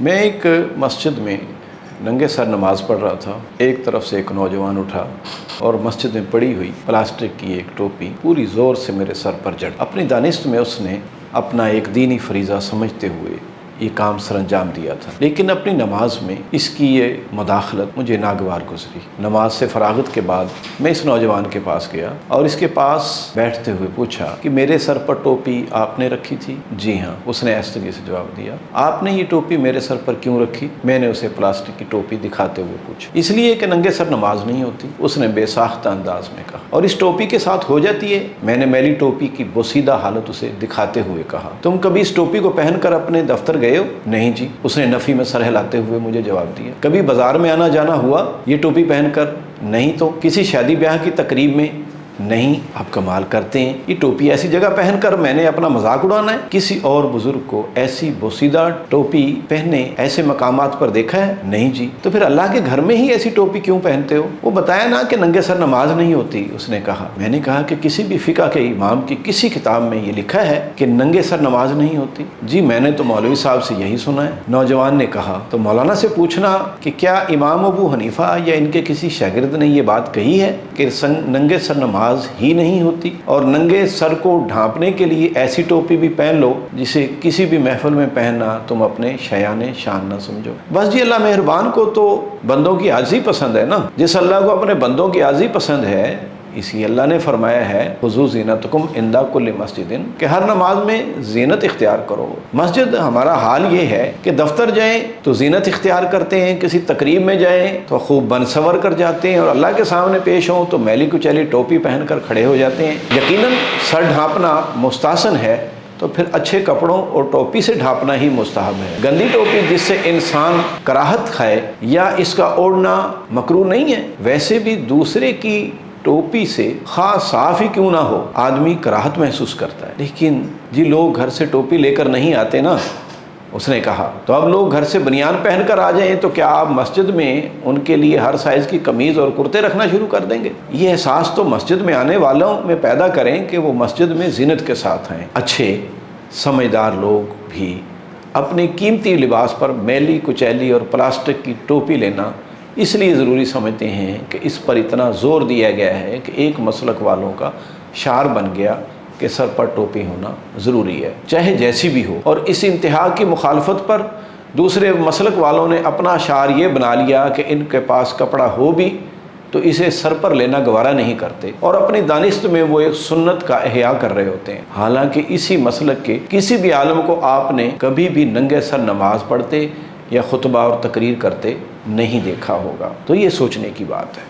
میں ایک مسجد میں ننگے سر نماز پڑھ رہا تھا۔ ایک طرف سے ایک نوجوان اٹھا اور مسجد میں پڑی ہوئی پلاسٹک کی ایک ٹوپی پوری زور سے میرے سر پر جڑ۔ اپنی دانست میں اس نے اپنا ایک دینی فریضہ سمجھتے ہوئے یہ کام سر انجام دیا تھا، لیکن اپنی نماز میں اس کی یہ مداخلت مجھے ناگوار گزری۔ نماز سے فراغت کے بعد میں اس نوجوان کے پاس گیا اور اس کے پاس بیٹھتے ہوئے پوچھا کہ میرے سر پر ٹوپی آپ نے رکھی تھی؟ جی ہاں، اس نے ایستگی سے جواب دیا۔ آپ نے یہ ٹوپی میرے سر پر کیوں رکھی؟ میں نے اسے پلاسٹک کی ٹوپی دکھاتے ہوئے پوچھا۔ اس لیے کہ ننگے سر نماز نہیں ہوتی، اس نے بے ساختہ انداز میں کہا۔ اور اس ٹوپی کے ساتھ ہو جاتی ہے؟ میں نے میلی ٹوپی کی بوسیدہ حالت اسے دکھاتے ہوئے کہا۔ تم کبھی اس ٹوپی کو پہن کر اپنے دفتر گئے ہو؟ نہیں جی، اس نے نفی میں سر ہلاتے ہوئے مجھے جواب دیا۔ کبھی بازار میں آنا جانا ہوا یہ ٹوپی پہن کر؟ نہیں تو کسی شادی بیاہ کی تقریب میں؟ نہیں۔ آپ کمال کرتے ہیں، یہ ٹوپی ایسی جگہ پہن کر میں نے اپنا مذاق اڑانا ہے؟ کسی اور بزرگ کو ایسی بوسیدہ ٹوپی پہنے ایسے مقامات پر دیکھا ہے؟ نہیں جی۔ تو پھر اللہ کے گھر میں ہی ایسی ٹوپی کیوں پہنتے ہو؟ وہ بتایا نا کہ ننگے سر نماز نہیں ہوتی، اس نے کہا۔ میں نے کہا کہ کسی بھی فقہ کے امام کی کسی کتاب میں یہ لکھا ہے کہ ننگے سر نماز نہیں ہوتی؟ جی میں نے تو مولوی صاحب سے یہی سنا ہے۔ نوجوان نے کہا تو مولانا سے پوچھنا کہ کیا امام ابو حنیفہ یا ان کے کسی شاگرد نے یہ بات کہی ہے کہ ننگے سر نماز ہی نہیں ہوتی؟ اور ننگے سر کو ڈھانپنے کے لیے ایسی ٹوپی بھی پہن لو جسے کسی بھی محفل میں پہننا تم اپنے شایان شان نہ سمجھو۔ بس جی، اللہ مہربان کو تو بندوں کی عاجزی پسند ہے نا۔ جس اللہ کو اپنے بندوں کی عاجزی پسند ہے، اسی اللہ نے فرمایا ہے خذوا زینتکم عند کل مسجد، کہ ہر نماز میں زینت اختیار کرو۔ مسجد ہمارا حال یہ ہے کہ دفتر جائیں تو زینت اختیار کرتے ہیں، کسی تقریب میں جائیں تو خوب بن سنور کر جاتے ہیں، اور اللہ کے سامنے پیش ہوں تو میلی کچیلی ٹوپی پہن کر کھڑے ہو جاتے ہیں۔ یقیناً سر ڈھانپنا مستحسن ہے تو پھر اچھے کپڑوں اور ٹوپی سے ڈھانپنا ہی مستحب ہے۔ گندی ٹوپی جس سے انسان کراہت کھائے یا اس کا اوڑھنا مکروہ نہیں ہے، ویسے بھی دوسرے کی ٹوپی سے خواہ صاف ہی کیوں نہ ہو آدمی کراہت محسوس کرتا ہے۔ لیکن جی لوگ گھر سے ٹوپی لے کر نہیں آتے نا، اس نے کہا۔ تو اب لوگ گھر سے بنیان پہن کر آ جائیں تو کیا آپ مسجد میں ان کے لیے ہر سائز کی قمیض اور کرتے رکھنا شروع کر دیں گے؟ یہ احساس تو مسجد میں آنے والوں میں پیدا کریں کہ وہ مسجد میں زینت کے ساتھ آئیں۔ اچھے سمجھدار لوگ بھی اپنے قیمتی لباس پر میلی کچیلی اور پلاسٹک کی ٹوپی لینا اس لیے ضروری سمجھتے ہیں کہ اس پر اتنا زور دیا گیا ہے کہ ایک مسلک والوں کا شعار بن گیا کہ سر پر ٹوپی ہونا ضروری ہے، چاہے جیسی بھی ہو۔ اور اس انتہا کی مخالفت پر دوسرے مسلک والوں نے اپنا شعار یہ بنا لیا کہ ان کے پاس کپڑا ہو بھی تو اسے سر پر لینا گوارا نہیں کرتے، اور اپنی دانست میں وہ ایک سنت کا احیاء کر رہے ہوتے ہیں۔ حالانکہ اسی مسلک کے کسی بھی عالم کو آپ نے کبھی بھی ننگے سر نماز پڑھتے یا خطبہ اور تقریر کرتے نہیں دیکھا ہوگا۔ تو یہ سوچنے کی بات ہے۔